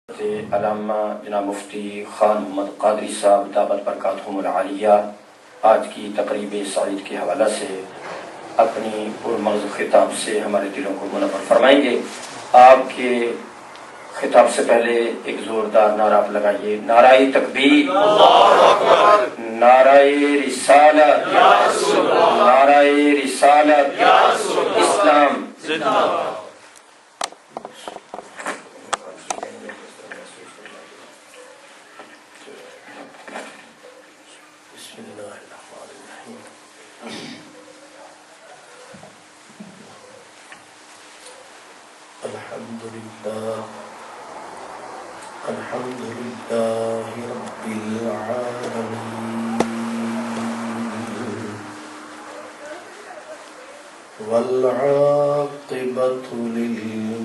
علامہ جناب مفتی خان محمد قادری صاحب دعوت برکاتہم العالیہ آج کی تقریب سعید کے حوالہ سے اپنی پرمغز خطاب سے ہمارے دلوں کو منور فرمائیں گے۔ آپ کے خطاب سے پہلے ایک زوردار نعرہ آپ لگائیے، نعرہ تکبیر، نعرہ رسالت، نعرہ رسالت، اسلام زندہ باد۔ الحمد لله رب العالمين والعاقبة للمتقين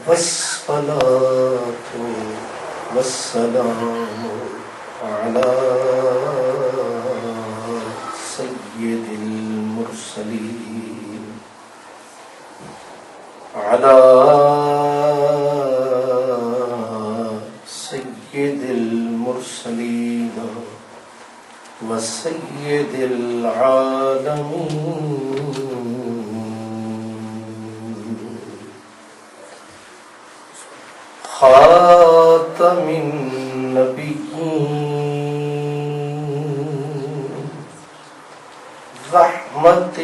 والصلاة والسلام على سيد المرسلين على سيد المرسلين وسيد العالمين خاتم النبيين رحمة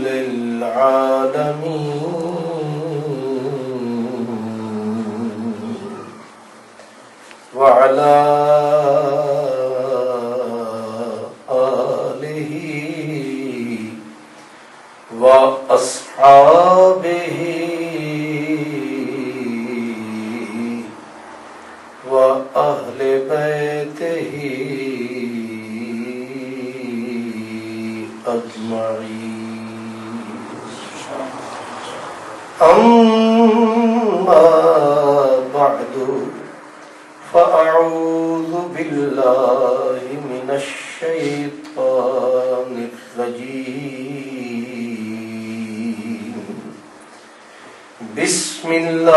للعالمين وعلى آله وأصحابه وأهل بيته أجمعين أما بعد فأعوذ بالله من الشيطان الرجيم بسم الله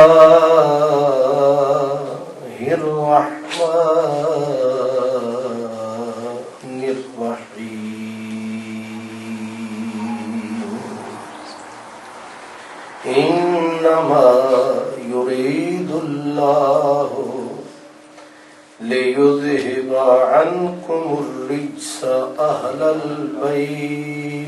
الرحمن الرحيم إنما يريد الله ليذهب عنكم الرجس أهل البيت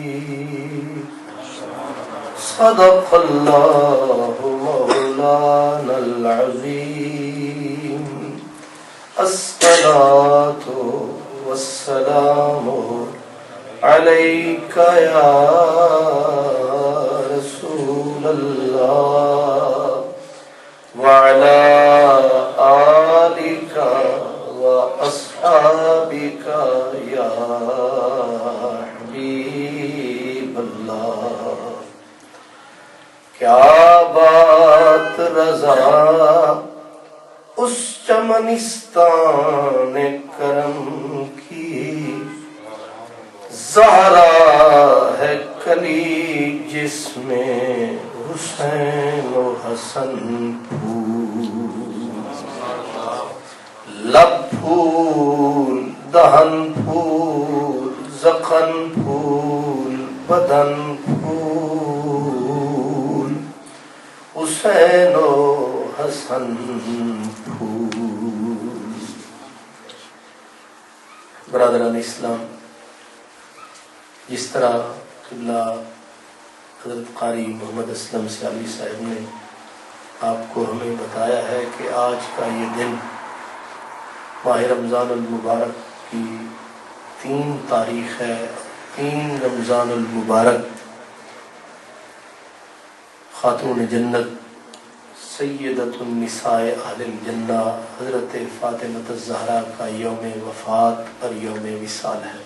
صدق الله مولانا العظيم الصلاة والسلام عليك يا رسول الله وعلى آلك وأصحابك يا حبيب الله کیا بات رضا اس چمنستان کرم کی، زہرا ہے کلی جس میں حسین و حسن پھول، لب پھول دہن پھول زخن پھول بدن پھول، حسین و حسن پھول۔ برادران اسلام، جس طرح قبلہ حضرت قاری محمد اسلم سیالوی صاحب نے آپ کو ہمیں بتایا ہے کہ آج کا یہ دن ماہ رمضان المبارک کی 3 تاریخ ہے، 3 رمضان المبارک، خاتون جنت سیدۃ النساء اہل الجنہ حضرت فاطمہ الزہرا کا یوم وفات اور یوم وصال ہے۔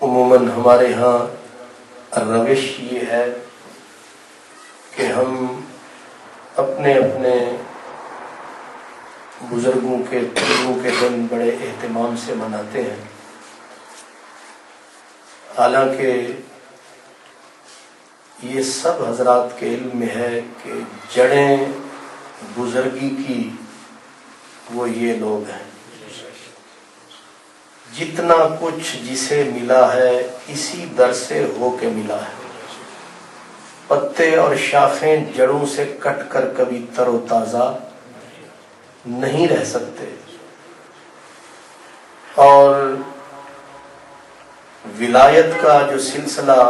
عموماً ہمارے ہاں روش یہ ہے کہ ہم اپنے اپنے بزرگوں کے دن بڑے اہتمام سے مناتے ہیں، حالانکہ یہ سب حضرات کے علم میں ہے کہ جڑیں بزرگی کی وہ یہ لوگ ہیں. جتنا کچھ جسے ملا ہے اسی در سے ہو کے ملا ہے. پتے اور شاخیں جڑوں سے کٹ کر کبھی تر و تازہ نہیں رہ سکتے. اور ولایت کا جو سلسلہ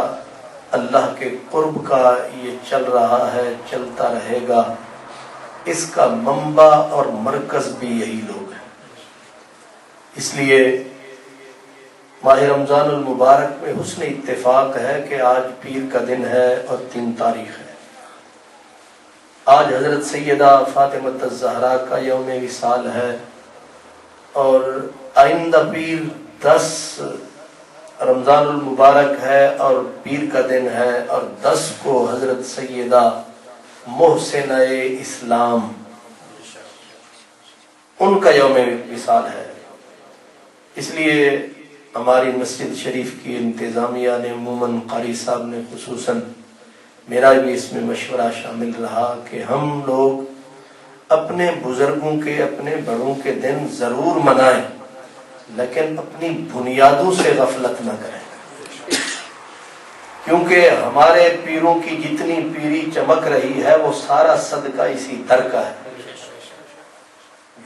اللہ کے قرب کا یہ چل رہا ہے، چلتا رہے گا، اس کا منبع اور مرکز بھی یہی لوگ ہیں. اس لیے ماہ رمضان المبارک میں حسن اتفاق ہے کہ آج پیر کا دن ہے اور 3 تاریخ ہے. آج حضرت سیدہ فاطمہ الزہرا کا یوم وصال ہے اور آئندہ پیر 10 رمضان المبارک ہے اور پیر کا دن ہے، اور 10 کو حضرت سیدہ محسنہ اسلام ان کا یوم وصال ہے. اس لیے ہماری مسجد شریف کی انتظامیہ نے عموماً قاری صاحب نے خصوصاً میرا بھی اس میں مشورہ شامل رہا کہ ہم لوگ اپنے بزرگوں کے، اپنے بڑوں کے دن ضرور منائیں، لیکن اپنی بنیادوں سے غفلت نہ کریں، کیونکہ ہمارے پیروں کی جتنی پیری چمک رہی ہے وہ سارا صدقہ اسی در کا ہے.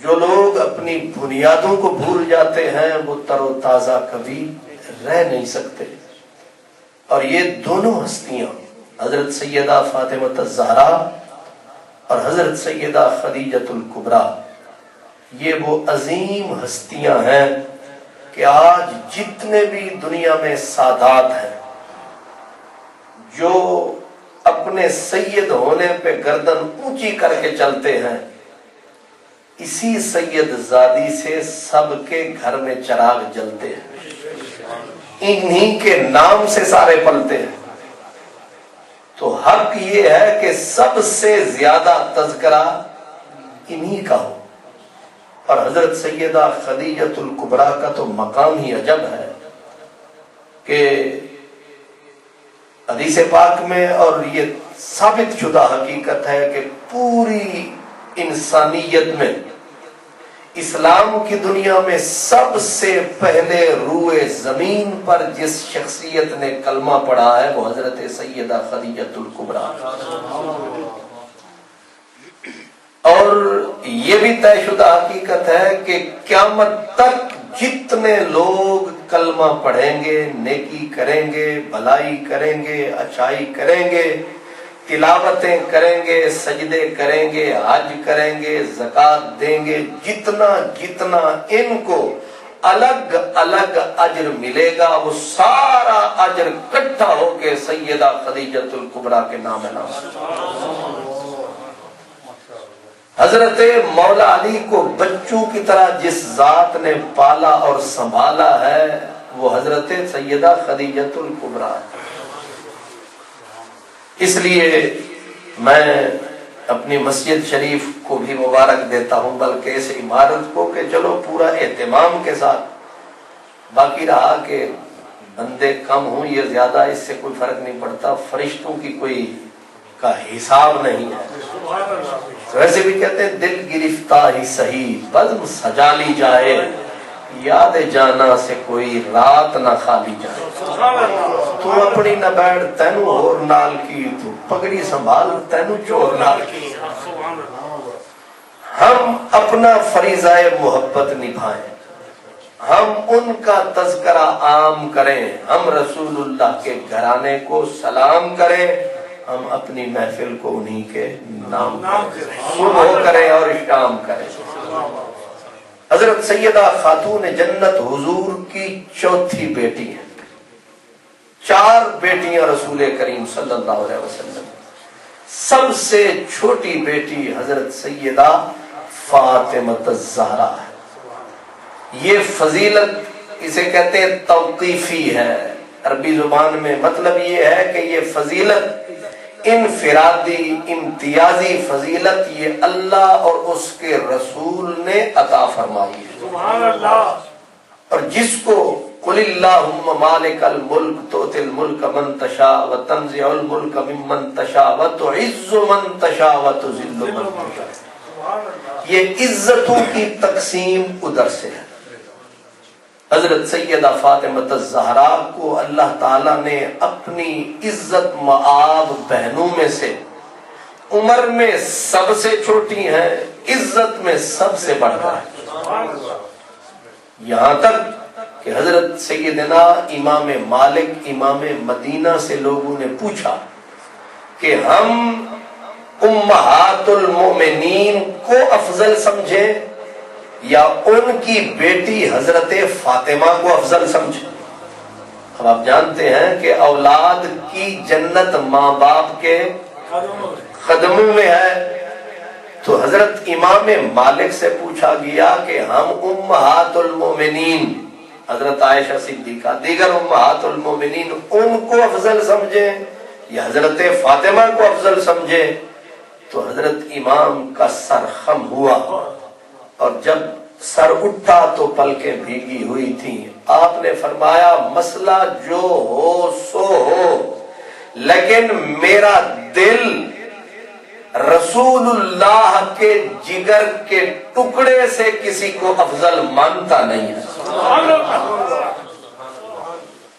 جو لوگ اپنی بنیادوں کو بھول جاتے ہیں وہ تر و تازہ کبھی رہ نہیں سکتے. اور یہ دونوں ہستیاں حضرت سیدہ فاطمہ الزہرا اور حضرت سیدہ خدیجۃ الکبریٰ یہ وہ عظیم ہستیاں ہیں کہ آج جتنے بھی دنیا میں سادات ہیں جو اپنے سید ہونے پہ گردن اونچی کر کے چلتے ہیں، اسی سید زادی سے سب کے گھر میں چراغ جلتے ہیں، انہی کے نام سے سارے پلتے ہیں. تو حق یہ ہے کہ سب سے زیادہ تذکرہ انہی کا ہو. اور حضرت سیدہ خدیجۃ الکبریٰ کا تو مقام ہی عجب ہے کہ حدیث پاک میں اور یہ ثابت شدہ حقیقت ہے کہ پوری انسانیت میں اسلام کی دنیا میں سب سے پہلے روئے زمین پر جس شخصیت نے کلمہ پڑھا ہے وہ حضرت سیدہ خدیجۃ الکبریٰ. اور یہ بھی طے شدہ حقیقت ہے کہ قیامت تک جتنے لوگ کلمہ پڑھیں گے، نیکی کریں گے، بھلائی کریں گے، اچھائی کریں گے، تلاوتیں کریں گے، سجدے کریں گے، حج کریں گے، زکوٰۃ دیں گے، جتنا جتنا ان کو الگ الگ اجر ملے گا وہ سارا اجر اکٹھا ہو کے سیدہ خدیجۃ الکبریٰ کے نام ہے. حضرت مولا علی کو بچوں کی طرح جس ذات نے پالا اور سنبھالا ہے وہ حضرت سیدہ خدیجۃ الکبریٰ. اس لیے میں اپنی مسجد شریف کو بھی مبارک دیتا ہوں، بلکہ اس عمارت کو کہ چلو پورا اہتمام کے ساتھ. باقی رہا کہ بندے کم ہوں یا زیادہ اس سے کوئی فرق نہیں پڑتا، فرشتوں کی کوئی کا حساب نہیں ہے. ویسے بھی کہتے ہیں دل گرفتہ ہی صحیح بزم سجا لی جائے، یاد جانا سے کوئی رات نہ خالی جائے. تو اپنی نہ بیٹھ تینو اور نال کی، تو پگڑی سنبھال تینو چور نال کی. ہم اپنا فریضہ محبت نبھائیں، ہم ان کا تذکرہ عام کریں، ہم رسول اللہ کے گھرانے کو سلام کریں، ہم اپنی محفل کو انہی کے نام کریں، صبح کریں اور شام کریں. حضرت سیدہ خاتون جنت حضور کی 4تھی بیٹی ہیں. 4 بیٹیاں رسول کریم صلی اللہ علیہ وسلم. سب سے چھوٹی بیٹی حضرت سیدہ فاطمہ الزہرا ہے. یہ فضیلت اسے کہتے ہیں توقیفی ہے. عربی زبان میں مطلب یہ ہے کہ یہ فضیلت انفرادی امتیازی فضیلت یہ اللہ اور اس کے رسول نے عطا فرمائی ہے. سبحان اللہ. اور جس کو قل اللہم مالک الملک تؤتی الملک من تشاء وتنزع الملک ممن تشاء وتعز من تشاء وتذل من تشاء. یہ عزتوں کی تقسیم ادھر سے ہے. حضرت سیدہ فاطمہ الزہرا کو اللہ تعالیٰ نے اپنی عزت مآب بہنوں میں سے عمر میں سب سے چھوٹی ہیں، عزت میں سب سے بڑھ کر ہے. یہاں تک کہ حضرت سیدنا امام مالک امام مدینہ سے لوگوں نے پوچھا کہ ہم امہات المومنین کو افضل سمجھیں یا ان کی بیٹی حضرت فاطمہ کو افضل سمجھیں. اب آپ جانتے ہیں کہ اولاد کی جنت ماں باپ کے قدموں میں ہے. تو حضرت امام مالک سے پوچھا گیا کہ ہم امہات المومنین حضرت عائشہ صدیقہ دیگر امہات المومنین ان کو افضل سمجھیں یا حضرت فاطمہ کو افضل سمجھیں. تو حضرت امام کا سر خم ہوا اور جب سر اٹھا تو پلکیں بھیگی ہوئی تھیں. آپ نے فرمایا مسئلہ جو ہو سو ہو، لیکن میرا دل رسول اللہ کے جگر کے ٹکڑے سے کسی کو افضل مانتا نہیں ہے.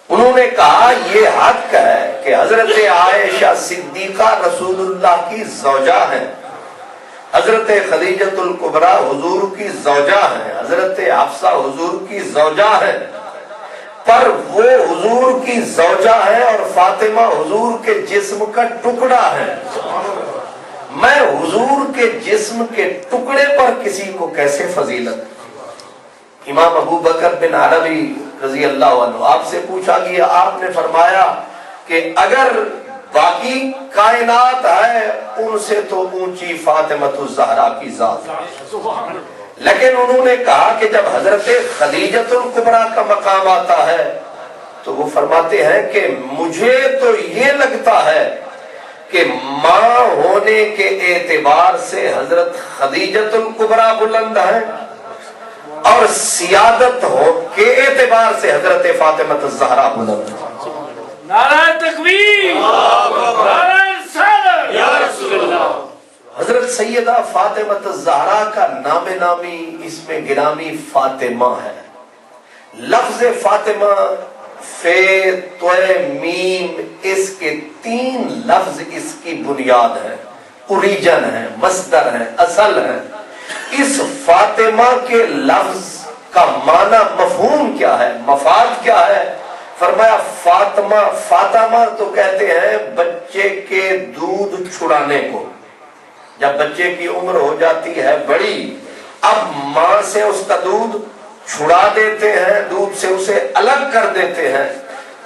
انہوں نے کہا یہ حق ہے کہ حضرت عائشہ صدیقہ رسول اللہ کی زوجہ ہیں، حضرت خدیجۃ الکبریٰ حضور کی زوجہ ہیں، حضرت حفصہ حضور کی زوجہ ہیں، پر وہ حضور کی زوجہ ہے اور فاطمہ حضور کے جسم کا ٹکڑا ہے. میں حضور کے جسم کے ٹکڑے پر کسی کو کیسے فضیلت. امام ابو بکر بن عربی رضی اللہ عنہ آپ سے پوچھا گیا، آپ نے فرمایا کہ اگر باقی کائنات ہے ان سے تو اونچی فاطمہ الزہرا کی ذات، لیکن انہوں نے کہا کہ جب حضرت خدیجۃ الکبریٰ کا مقام آتا ہے تو وہ فرماتے ہیں کہ مجھے تو یہ لگتا ہے کہ ماں ہونے کے اعتبار سے حضرت خدیجۃ الکبریٰ بلند ہے اور سیادت ہو کے اعتبار سے حضرت فاطمہ الزہرا بلند ہے. نعرہ تکبیر، نعرہ رسالت یا رسول اللہ. حضرت سیدہ فاطمہ الزہرا کا نام نامی اس میں گرامی فاطمہ ہے. لفظ فاطمہ فے توے میم اس کے 3 لفظ اس کی بنیاد ہے، اوریجن ہے، مصدر ہے، اصل ہے. اس فاطمہ کے لفظ کا معنی مفہوم کیا ہے، مفاد کیا ہے؟ فرمایا فاطمہ، فاطمہ تو کہتے ہیں بچے کے دودھ چھڑانے کو. جب بچے کی عمر ہو جاتی ہے بڑی، اب ماں سے اس کا دودھ چھڑا دیتے ہیں، دودھ سے اسے الگ کر دیتے ہیں.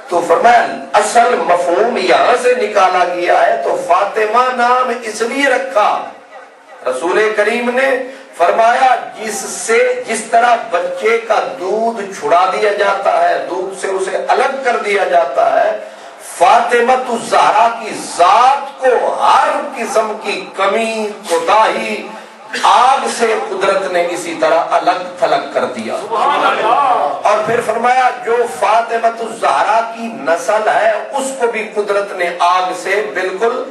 تو فرمایا اصل مفہوم یہاں سے نکالا گیا ہے. تو فاطمہ نام اس لیے رکھا، رسول کریم نے فرمایا جس طرح بچے کا دودھ چھڑا دیا جاتا ہے، دودھ سے اسے الگ کر دیا جاتا ہے، فاطمہ الزہرا کی ذات کو ہر قسم کی کمی کوتاہی آگ سے قدرت نے اسی طرح الگ تھلگ کر دیا. اور پھر فرمایا جو فاطمہ الزہرا کی نسل ہے اس کو بھی قدرت نے آگ سے بالکل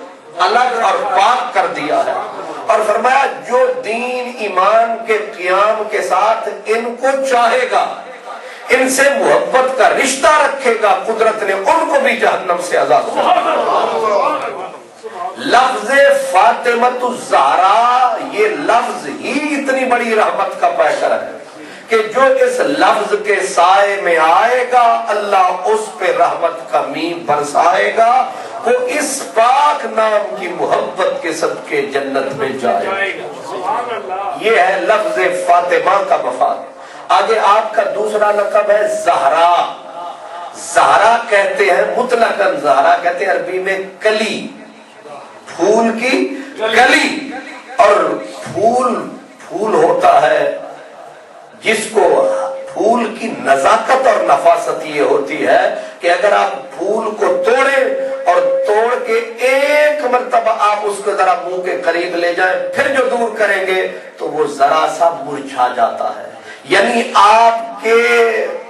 الگ اور پاک کر دیا ہے. اور فرمایا جو دین ایمان کے قیام کے ساتھ ان کو چاہے گا، ان سے محبت کا رشتہ رکھے گا، قدرت نے ان کو بھی جہنم سے آزاد کر دیا. لفظ فاطمہ الزہرا یہ لفظ ہی اتنی بڑی رحمت کا پیکر ہے کہ جو اس لفظ کے سائے میں آئے گا اللہ اس پہ رحمت کا میم برسائے گا، وہ اس پاک نام کی محبت کے صدقے جنت میں جائے گا. یہ ہے لفظ فاطمہ کا مفاد. آگے آپ کا دوسرا لقب ہے زہرا. زہرا کہتے ہیں مطلقاً، زہرا کہتے ہیں عربی میں کلی، پھول کی کلی. اور پھول ہوتا ہے جس کو پھول کی نزاکت اور نفاست یہ ہوتی ہے کہ اگر آپ پھول کو توڑیں اور توڑ کے ایک مرتبہ آپ اس کو ذرا منہ کے قریب لے جائیں پھر جو دور کریں گے تو وہ ذرا سا مرجھا جاتا ہے. یعنی آپ کے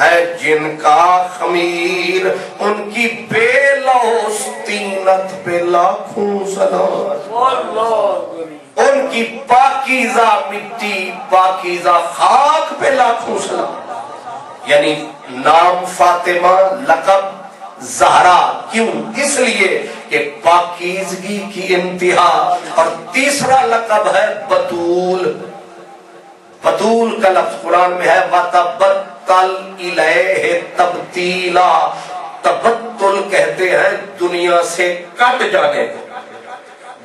ہے جن کا خمیر، ان کی بے لوث طینت پہ لاکھوں سلام، ان کی پاکیزہ مٹی پاکیزہ خاک پہ لاکھوں سلام۔ یعنی نام فاطمہ، لقب زہرا، کیوں؟ اس لیے کہ پاکیزگی کی انتہا۔ اور تیسرا لقب ہے بتول۔ بتول کا لفظ قرآن میں ہے وَتَبَتَّلْ إِلَيْهِ تَبْتِيلًا، تبتل کہتے ہیں دنیا سے کٹ جانے کو،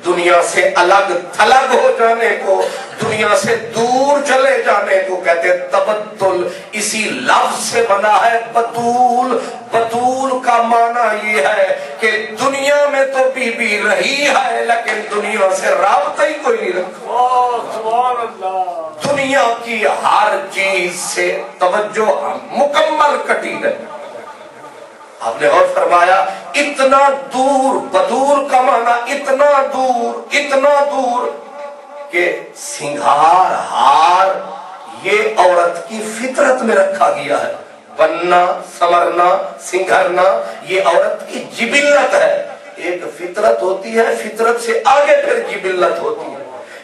دنیا سے الگ تھلگ ہو جانے کو، دنیا سے دور چلے جانے کو کہتے ہیں تبتل۔ اسی لفظ سے بنا ہے بتول۔ بتول کا معنی یہ ہے کہ دنیا میں تو بی بی رہی ہے لیکن دنیا سے رابطہ ہی کوئی نہیں رکھا، سبحان اللہ، دنیا کی ہر چیز سے توجہ مکمل کٹی ہے۔ آپ نے اور فرمایا اتنا دور، بدور کا معنی اتنا دور کہ سنگھار ہار یہ عورت کی فطرت میں رکھا گیا ہے۔ بننا، سنورنا، سنگھرنا یہ عورت کی جبلت ہے۔ ایک فطرت ہوتی ہے، فطرت سے آگے پھر جبلت ہوتی ہے۔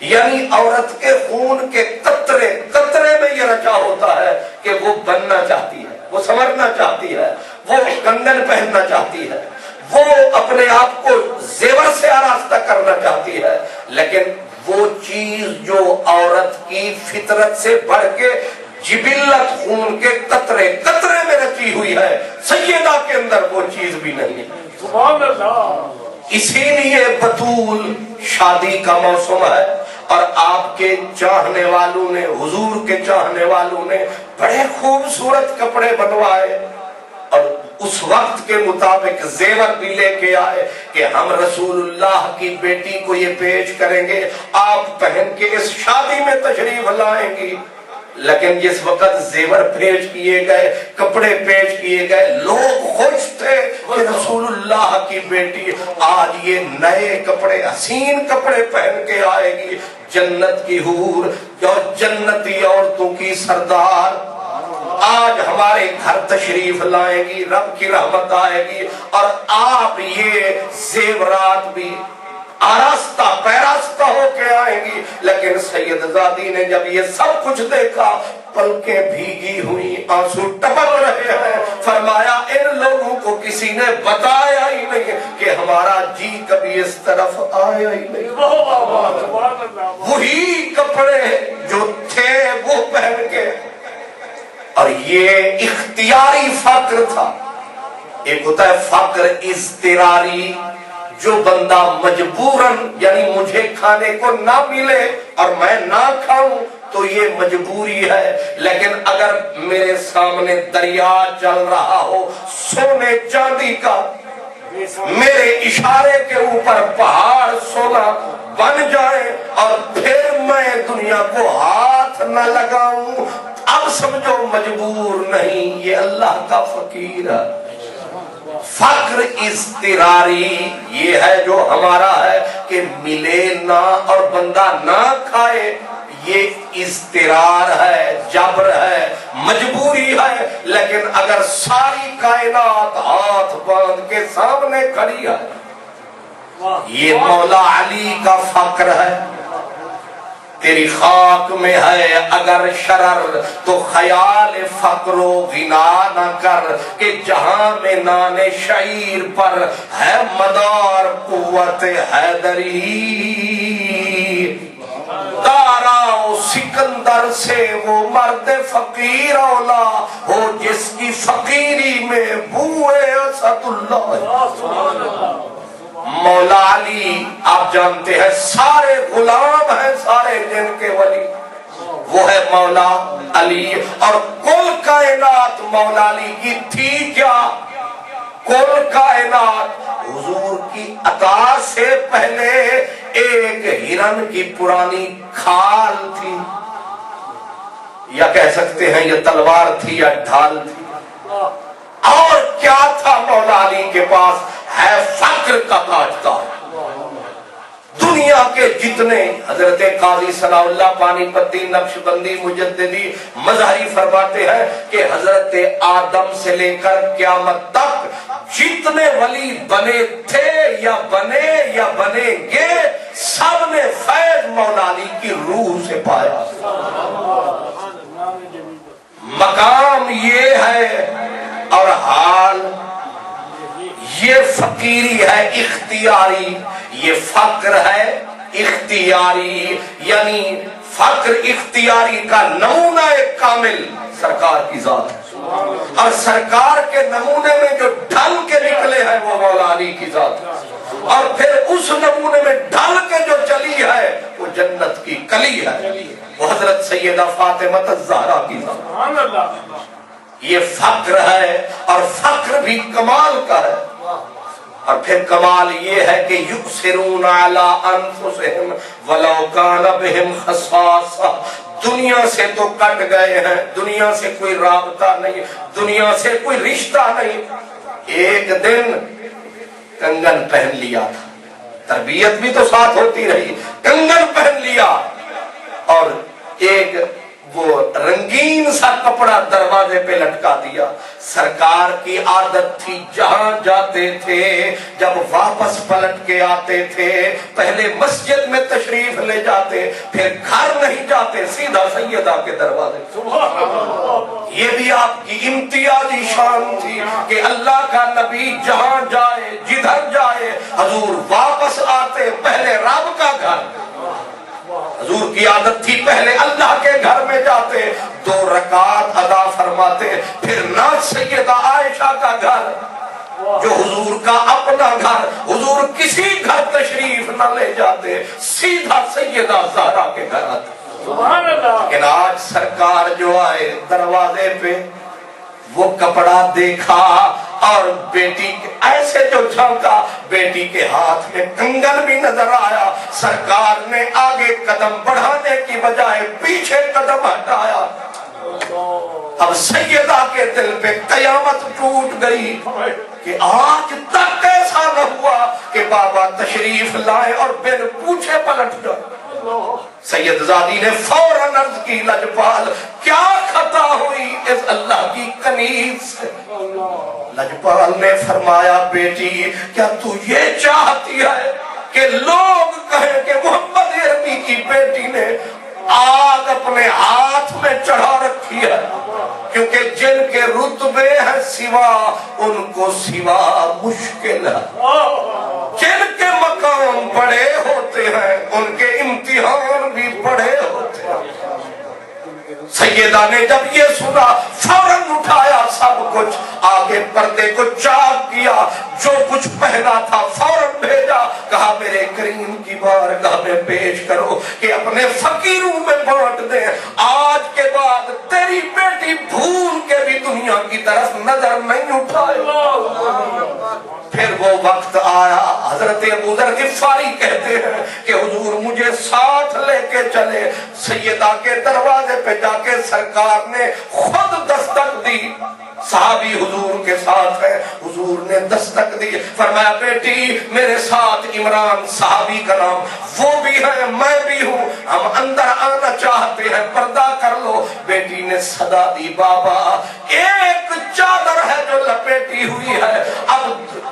یعنی عورت کے خون کے قطرے قطرے میں یہ رچا ہوتا ہے کہ وہ بننا چاہتی ہے، وہ سنورنا چاہتی ہے، وہ کنگن پہننا چاہتی ہے، وہ اپنے آپ کو زیور سے آراستہ کرنا چاہتی ہے، لیکن وہ چیز جو عورت کی فطرت سے بڑھ کے جبلت خون کے قطرے قطرے میں رچی ہوئی ہے، سیدہ کے اندر وہ چیز بھی نہیں ہے۔ سبحان اللہ۔ اسی لیے بطول شادی کا موسم ہے، اور آپ کے چاہنے والوں نے، حضور کے چاہنے والوں نے بڑے خوبصورت کپڑے بنوائے اور اس وقت کے مطابق زیور بھی لے کے آئے کہ ہم رسول اللہ کی بیٹی کو یہ پیش کریں گے، آپ پہن کے اس شادی میں تشریف لائیں گی۔ لیکن جس وقت زیور پیش کیے گئے، کپڑے پیش کیے گئے، لوگ خوش تھے کہ رسول اللہ کی بیٹی آج یہ نئے کپڑے، حسین کپڑے پہن کے آئے گی، جنت کی حور اور جنتی عورتوں کی سردار آج ہمارے گھر تشریف لائے گی، رب کی رحمت آئے گی، اور آپ یہ زیورات بھی آراستہ پیراستہ ہو کے آئیں گی۔ لیکن سیدزادی نے جب یہ سب کچھ دیکھا، پلکیں بھیگی ہوئی، آنسو ٹپک رہے ہیں، فرمایا ان لوگوں کو کسی نے بتایا ہی نہیں کہ ہمارا جی کبھی اس طرف آیا ہی نہیں۔ وہی کپڑے جو تھے وہ پہن کے، اور یہ اختیاری فقر تھا۔ ایک ہوتا ہے فقر اضطراری، جو بندہ مجبوراً، یعنی مجھے کھانے کو نہ ملے اور میں نہ کھاؤں تو یہ مجبوری ہے، لیکن اگر میرے سامنے دریا چل رہا ہو سونے چاندی کا، میرے اشارے کے اوپر پہاڑ سونا بن جائے اور پھر میں دنیا کو ہاتھ نہ لگاؤں، اب سمجھو مجبور نہیں، یہ اللہ کا فقیر ہے۔ فقر اضطراری یہ ہے جو ہمارا ہے کہ ملے نہ اور بندہ نہ کھائے، یہ اضطرار ہے، جبر ہے، مجبوری ہے۔ لیکن اگر ساری کائنات ہاتھ باندھ کے سامنے کھڑی ہے، یہ مولا علی کا فقر ہے۔ تیری خاک میں ہے اگر شرر تو خیال فقر و غنا نہ کر، کہ جہاں میں نان شعیر پر ہے مدار قوت حیدری، دارا و سکندر سے وہ مرد فقیر اولا ہو جس کی فقیری میں بوئے اسد اللہ۔ مولا علی آپ جانتے ہیں سارے غلام ہیں سارے جن کے ولی، وہ ہے مولا علی، اور کل کائنات مولا علی کی تھی کیا؟ کل کائنات حضور کی عطا سے پہلے ایک ہرن کی پرانی کھال تھی، یا کہہ سکتے ہیں یہ تلوار تھی یا ڈھال تھی، اور کیا تھا مولا علی کے پاس؟ ہے فقر کا تاجدار۔ دنیا کے جتنے حضرت قاضی ثناء اللہ پانی پتی نقشبندی مجددی مظہری فرماتے ہیں کہ حضرت آدم سے لے کر قیامت تک جتنے ولی بنے تھے یا بنیں گے سب نے فیض مولا علی کی روح سے پایا. مقام یہ ہے اور حال یہ فقیری ہے اختیاری، یہ فقر ہے اختیاری، یعنی فقر اختیاری کا نمونہ ایک کامل سرکار کی ذات ہے، اور سرکار کے نمونے میں جو ڈھل کے نکلے ہیں وہ مولا علی کی ذات ہے، اور پھر اس نمونے میں ڈھل کے جو چلی ہے وہ جنت کی کلی ہے، وہ حضرت سیدہ فاطمہ الزہرا کی ذات. یہ فقر ہے اور فقر بھی کمال کا ہے. اور پھر کمال یہ ہے کہ یؤثرون علی انفسہم ولو کان بہم خصاصہ. دنیا سے تو کٹ گئے ہیں، دنیا سے کوئی رابطہ نہیں، دنیا سے کوئی رشتہ نہیں. ایک دن کنگن پہن لیا تھا، تربیت بھی تو ساتھ ہوتی رہی، کنگن پہن لیا اور ایک وہ رنگین سا کپڑا دروازے پہ لٹکا دیا. سرکار کی عادت تھی جہاں جاتے تھے جب واپس پلٹ کے آتے تھے پہلے مسجد میں تشریف لے جاتے، پھر گھر نہیں جاتے، سیدھا سیدہ کے دروازے. یہ بھی آپ کی امتیازی شان تھی کہ اللہ کا نبی جہاں جائے جدھر جائے حضور واپس آتے پہلے رب کا گھر. حضور کی عادت تھی پہلے اللہ کے گھر میں جاتے، 2 رکعت ادا فرماتے، پھر ناز سیدہ عائشہ کا گھر جو حضور کا اپنا گھر، حضور کسی گھر تشریف نہ لے جاتے، سیدھا سیدہ زہرا کے گھر آتے. لیکن آج سرکار جو آئے دروازے پہ وہ کپڑا دیکھا اور بیٹی ایسے جو جھانکا، بیٹی کے ہاتھ میں کنگن بھی نظر آیا. سرکار نے آگے قدم بڑھانے کی بجائے پیچھے قدم ہٹایا. اب سیدہ کے دل پہ قیامت ٹوٹ گئی کہ آج تک ایسا نہ ہوا کہ بابا تشریف لائے اور بن پوچھے پلٹ جائے. سید زادی نے فوراً عرض کی لجپال کیا خطا ہوئی اس اللہ کی کنیز سے؟ لجپال نے فرمایا بیٹی کیا تو یہ چاہتی ہے کہ لوگ کہیں کہ محمد عربی کی بیٹی نے آگ اپنے ہاتھ میں چڑھا رکھی ہے؟ کیونکہ جن کے رتبے ہیں سوا ان کو سوا مشکل ہے، جن کے مقام بڑے ہوتے ہیں ان کے امتحان بھی بڑے ہوتے ہیں. سیدہ نے جب یہ سنا فوراً اٹھایا سب کچھ، آگے پردے کو چاک کیا، جو کچھ پہنا تھا فوراً بھیجا، کہا میرے کریم کی بارگاہ میں پیش کرو کہ اپنے فقیروں میں بانٹ دیں. آج کے بعد تیری بیٹی بھول کے بھی دنیا کی طرف نظر نہیں اٹھائے. پھر وہ وقت آیا، حضرت ابو ذر غفاری کہتے ہیں کہ حضور مجھے ساتھ لے کے چلے. سیدہ کے دروازے پہ جا کے سرکار نے خود دستک دی، صحابی حضور کے ساتھ ہے، حضور نے دستک دی، فرمایا بیٹی میرے ساتھ عمران صحابی کا نام وہ بھی ہے میں بھی ہوں، ہم اندر آنا چاہتے ہیں پردہ کر لو. بیٹی نے صدا دی بابا ایک چادر ہے جو لپیٹی ہوئی ہے، اب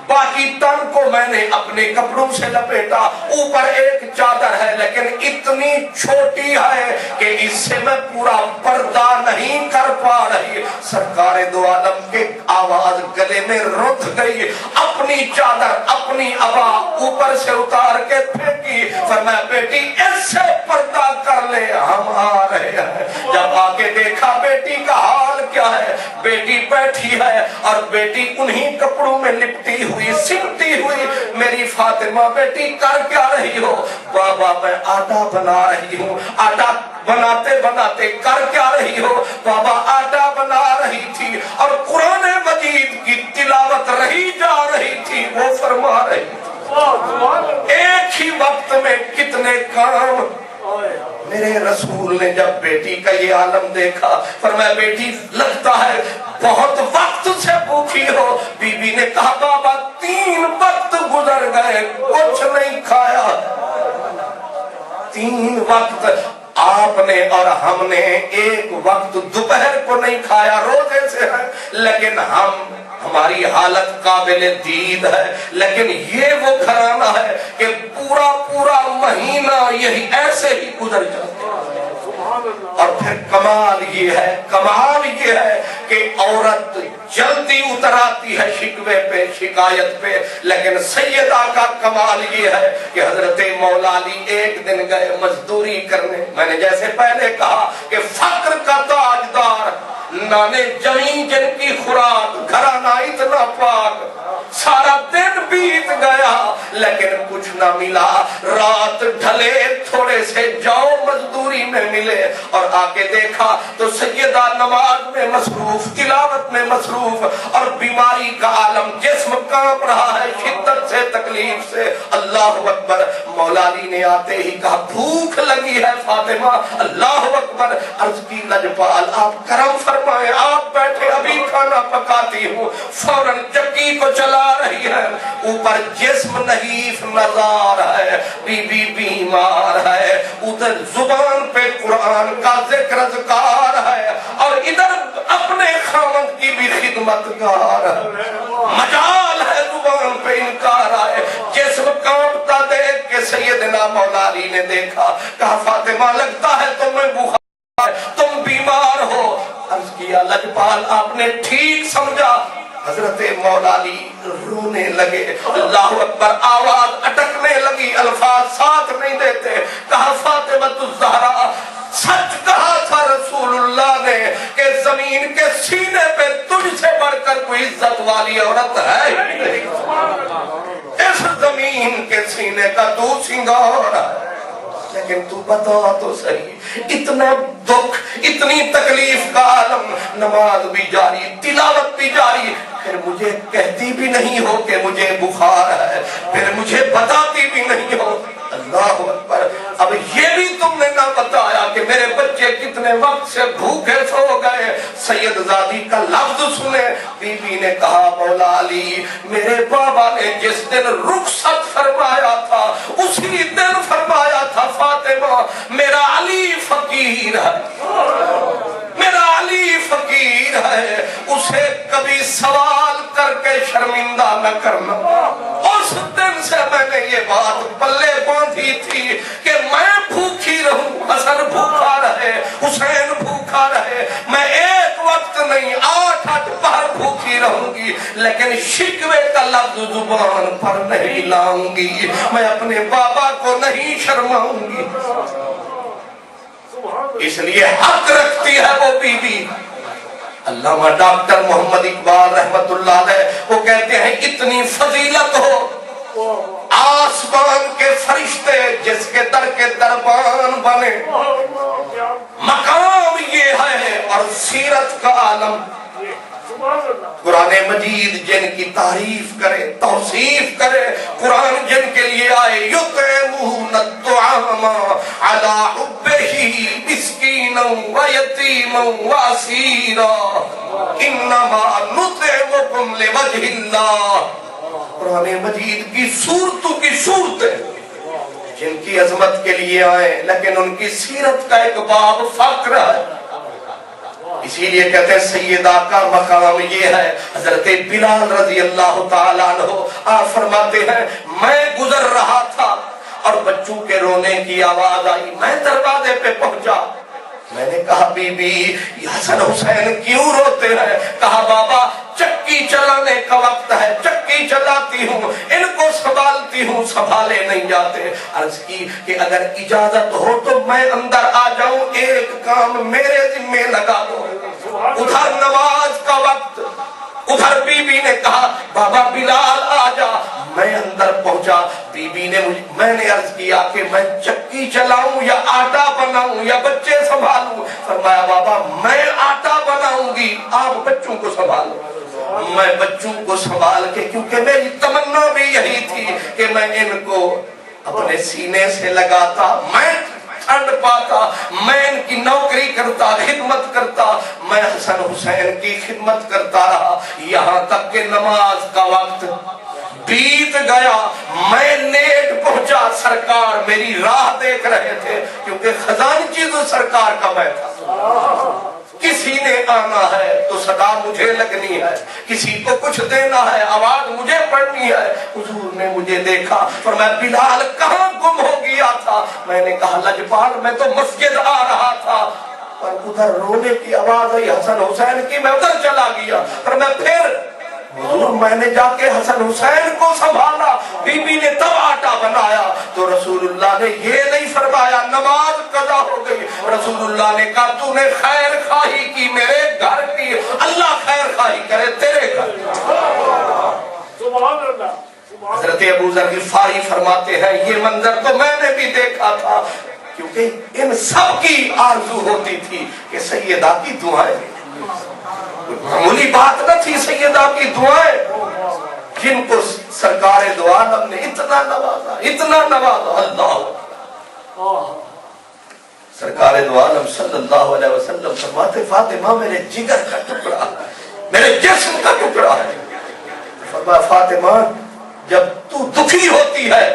باقی تن کو میں نے اپنے کپڑوں سے لپیٹا، اوپر ایک چادر ہے لیکن اتنی چھوٹی ہے کہ اس سے میں پورا پردہ نہیں کر پا رہی. سرکار دو عالم کے آواز گلے میں رک گئی، اپنی چادر اپنی عبا اوپر سے اتار کے پھینکی، فرمایا بیٹی اس سے پردہ کر لے ہم آ رہے ہیں. جب آ کے دیکھا بیٹی کا حال کیا ہے، بیٹی بیٹھی ہے اور بیٹی انہی کپڑوں میں لپٹی ہوئی سمٹی ہوئی. میری فاطمہ بیٹی کر کیا رہی ہو؟ بابا میں آٹا بنا رہی ہوں. آٹا بناتے بناتے کر کیا رہی ہو؟ بابا آٹا بنا رہی تھی اور قرآن مجید کی تلاوت رہی جا رہی تھی. وہ فرما رہی تھی ایک ہی وقت میں کتنے کام. میرے رسول نے جب بیٹی کا یہ عالم دیکھا فرمایا بیٹی لگتا ہے بہت وقت سے بھوکی ہو. بی بی نے کہا بابا 3 وقت گزر گئے کچھ نہیں کھایا. 3 وقت آپ نے اور ہم نے 1 وقت دوپہر کو نہیں کھایا، روزے سے ہے، لیکن ہماری حالت قابل دید ہے. لیکن یہ وہ گھرانہ ہے کہ پورا مہینہ یہی ایسے ہی گزر جاتا ہے. اور پھر کمال یہ ہے کہ عورت جلدی اتر آتی ہے شکوے پہ، شکایت پہ. لیکن سیدہ کا کمال یہ ہے کہ حضرت مولا علی ایک دن گئے مزدوری کرنے. میں نے جیسے پہلے کہا کہ فقر کا تاجدار، نانے زمین جن کی خوراک، گھرانہ اتنا پاک، سارا دن بیت گیا لیکن کچھ نہ ملا. رات ڈھلے، تھوڑے سے جاؤ مزدوری میں ملے، اور آ کے دیکھا تو سیدہ نماز میں مصروف، تلاوت میں مصروف، اور بیماری کا عالم، جسم کانپ رہا ہے شدت سے، تکلیف سے. اللہ اکبر. مولا علی نے آتے ہی کہا بھوک لگی ہے فاطمہ. اللہ اکبر. عرض کی لجپال آپ کرم فرمائیں، آپ بیٹھے، ابھی کھانا پکاتی ہوں. فوراً چکی کو چلا رہی ہے، اوپر جسم نحیف نزار ہے، بی بی بیمار ہے، ادھر زبان پہ قرآن کا ذکر اذکار ہے، اور ادھر اپنے خاوند کی بھی خدمت گار ہے. مجال ہے زبان پہ انکار آئے. جسم کانپتا دیکھ کے سیدنا مولا علی نے دیکھا، کہا فاطمہ لگتا ہے تمہیں بخار، تم بیمار ہو. عرض کیا لجپال آپ نے ٹھیک سمجھا. حضرت مولا علی رونے لگے. اللہ اکبر. آواز اٹکنے لگی، الفاظ ساتھ نہیں دیتے. کہا فاطمہ الزہرا سچ کہا تھا رسول اللہ نے کہ زمین کے سینے پہ تجھ سے بڑھ کر کوئی عزت والی عورت ہے ہی نہیں. اس زمین کے سینے کا تو سنگار ہے. لیکن تو بتا تو صحیح، اتنا دکھ، اتنی تکلیف کا عالم، نماز بھی جاری، تلاوت بھی جاری، پھر مجھے کہتی بھی نہیں ہو کہ مجھے بخار ہے، پھر مجھے بتاتی بھی نہیں ہو. اللہ اکبر. اب یہ بھی تم نے نہ بتایا کہ میرے بچے کتنے وقت سے بھوکے سو گئے. سید زادی کا لفظ سنے. بی بی نے کہا مولا علی میرے بابا نے جس دن رخصت فرمایا تھا اسی دن فرمایا تھا فاطمہ میرا علی فقیر ہے، میرا علی فقیر ہے، اسے کبھی سوال کر کے شرمندہ نہ کرنا. اس دن سے میں نے یہ بات پلے باندھی تھی کہ میں بھوکی رہوں، حسن بھوکا رہے، حسین بھوکا رہے، میں ایک وقت نہیں 8 پہر بھوکی رہوں گی، لیکن شکوے کا لفظ زبان پر نہیں لاؤں گی، میں اپنے بابا کو نہیں شرماؤں گی. اس لیے حق رکھتی ہے وہ بی بی. علامہ ڈاکٹر محمد اقبال رحمت اللہ علیہ وہ کہتے ہیں اتنی فضیلت ہو آسمان کے فرشتے جس کے در کے دربان بنے، مقام یہ ہے اور سیرت کا عالم. قرآن مجید جن کی تعریف کرے، توصیف کرے، قرآن جن کے لیے آئے یطعمون الطعام علی حبہ مسکینا ویتیما واسیرا انما نطعمکم لوجہ اللہ. قرآن مجید کی صورتوں کی صورتیں جن کی عظمت کے لیے آئے، لیکن ان کی سیرت کا ایک باب فقر ہے. اسی لیے کہتے ہیں سیدہ کا مقام یہ ہے. حضرت بلال رضی اللہ تعالیٰ عنہ آپ فرماتے ہیں میں گزر رہا تھا اور بچوں کے رونے کی آواز آئی، میں دروازے پہ پہنچا. میں نے کہا بی بی یہ حسن حسین کیوں روتے ہیں؟ کہا بابا چکی چلانے کا وقت ہے، چکی چلاتی ہوں، ان کو سنبھالتی ہوں، سنبھالے نہیں جاتے. عرض کی کہ اگر اجازت ہو تو میں اندر آ جاؤں، ایک کام میرے ذمہ لگا دو. ادھر نماز کا وقت، ادھر بی بی نے کہا بابا بلال آ جا. میں اندر پہنچا، بی بی نے میں نے عرض کیا کہ میں چکی چلاؤں یا آٹا بناؤں یا بچے سنبھالوں؟ فرمایا بابا میں آٹا بناؤں گی، آپ بچوں کو سنبھالو. میں بچوں کو سنبھال کے، کیونکہ میری تمنا بھی یہی تھی کہ میں ان کو اپنے سینے سے لگاتا، میں ٹھنڈ پاتا، میں ان کی نوکری کرتا، خدمت کرتا، میں حسن حسین کی خدمت کرتا رہا یہاں تک کہ نماز کا وقت بیت گیا. میں لیٹ پہنچا، سرکار میری راہ دیکھ دیکھ رہے تھے کیونکہ خزانچی تو سرکار کا میں تھا. کسی نے آنا ہے تو صدا مجھے لگنی ہے, کسی کو کچھ دینا ہے آواز مجھے پڑھنی ہے. حضور نے مجھے دیکھا اور میں بلال کہاں گم ہو گیا تھا. میں نے کہا لجپال میں تو مسجد آ رہا تھا, اور ادھر رونے کی آواز آئی حسن حسین کی, میں ادھر چلا گیا. اور میں پھر حضور میں نے جا کے حسن حسین کو سنبھالا. بی بی نے تب آٹا بنایا تو رسول اللہ نے یہ نہیں فرمایا نماز قضا ہو گئی. رسول اللہ نے کہا تو نے خیر خواہی کی میرے گھر کی, اللہ خیر خواہی کرے تیرے گھر. سبحان اللہ. حضرت ابو ذر غفاری فرماتے ہیں یہ منظر تو میں نے بھی دیکھا تھا, کیونکہ ان سب کی آرزو ہوتی تھی کہ سیدہ کی دعائیں, معمولی بات نہ تھی سیدہ کی دعائیں, جن کو سرکار دو عالم نے اتنا نوازا اتنا نوازا. اللہ سرکار دو عالم صلی اللہ علیہ وسلم فرماتے فاطمہ میرے جگر کا ٹکڑا میرے جسم کا ٹکڑا ہے. فرمایا فاطمہ جب تو دکھی ہوتی ہے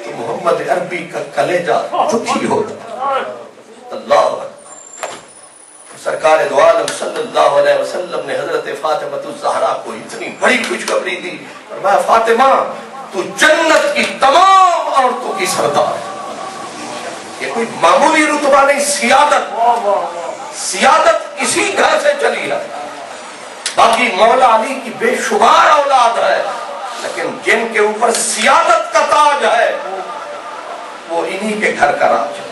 تو محمد عربی کا کلیجہ دکھی ہوتا. اللہ سرکار دو عالم صلی اللہ علیہ وسلم نے حضرت فاطمہ الزہرا کو اتنی بڑی خوشخبری دی. فرمایا فاطمہ تو جنت کی تمام عورتوں کی سردار. یہ کوئی معمولی رتبہ نہیں, سیادت اسی گھر سے چلی ہے. باقی مولا علی کی بے شمار اولاد ہے, لیکن جن کے اوپر سیادت کا تاج ہے وہ انہی کے گھر کا راج ہے.